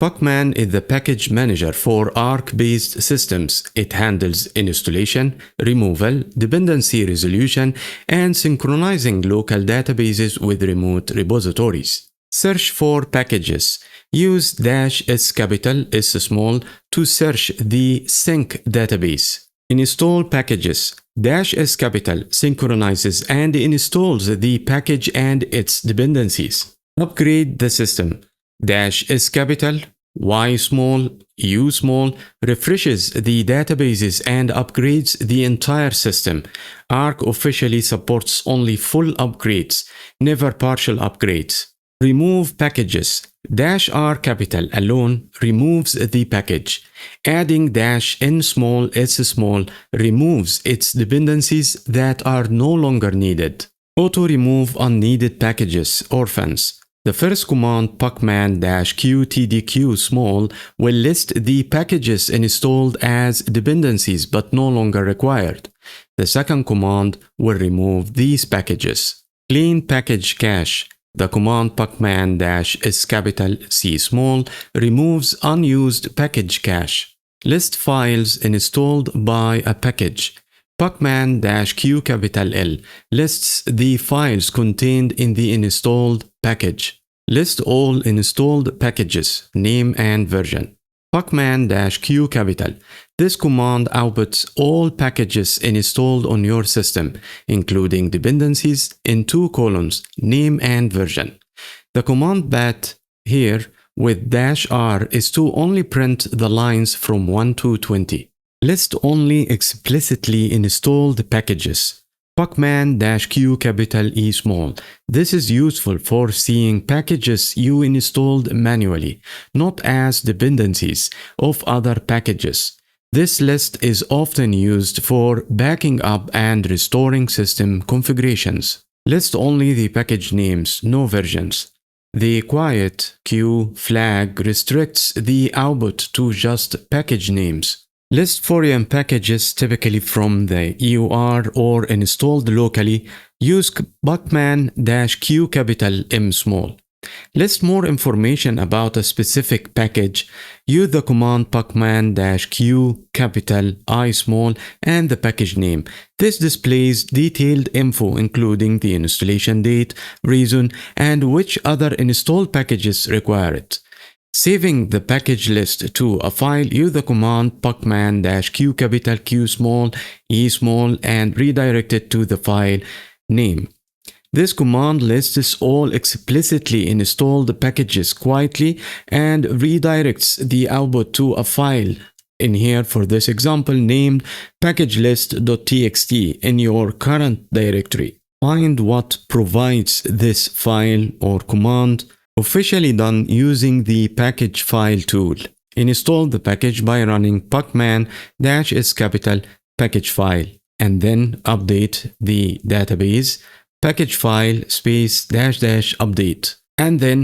Pacman is the package manager for Arch-based systems. It handles installation, removal, dependency resolution, and synchronizing local databases with remote repositories. Search for packages. Use -S capital S small to search the sync database. Install packages. -S capital synchronizes and installs the package and its dependencies. Upgrade the system. -S capital Y small, U small refreshes the databases and upgrades the entire system. Arch officially supports only full upgrades, never partial upgrades. Remove packages. -R capital alone removes the package. Adding -N small S small removes its dependencies that are no longer needed. Auto-remove unneeded packages, orphans. The first command pacman-q-tdq small will list the packages installed as dependencies but no longer required. The second command will remove these packages. Clean package cache. The command pacman-s capital C small removes unused package cache. List files installed by a package. Pacman-q capital L lists the files contained in the installed package. List all installed packages, name and version. Pacman-q capital. This command outputs all packages installed on your system, including dependencies, in 2 columns, name and version. The command bat here with -R is to only print the lines from 1 to 20. List only explicitly installed packages. Pacman-q capital E small. This is useful for seeing packages you installed manually, not as dependencies of other packages. This list is often used for backing up and restoring system configurations. List only the package names, no versions. The quiet Q flag restricts the output to just package names. List foreign packages typically from the EUR or installed locally. Use pacman-q capital M small. List more information about a specific package. Use the command pacman-q capital I small and the package name. This displays detailed info including the installation date, reason, and which other installed packages require it. Saving the package list to a file, use the command pacman-q capital Q small, E small, and redirect it to the file name. This command lists all explicitly installed packages quietly and redirects the output to a file, in here for this example named packagelist.txt in your current directory. Find what provides this file or command. Officially done using the package file tool. Install the package by running pacman-s capital package file and then update the database package file space -- update. And then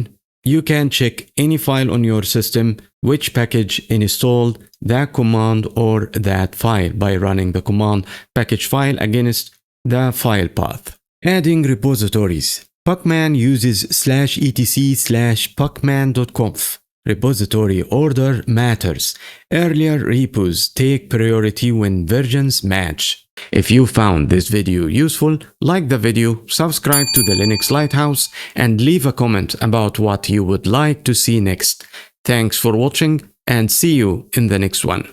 you can check any file on your system which package installed that command or that file by running the command package file against the file path. Adding repositories. Pacman uses /etc/pacman.conf. Repository order matters. Earlier repos take priority when versions match. If you found this video useful, like the video, subscribe to the Linux Lighthouse, and leave a comment about what you would like to see next. Thanks for watching and see you in the next one.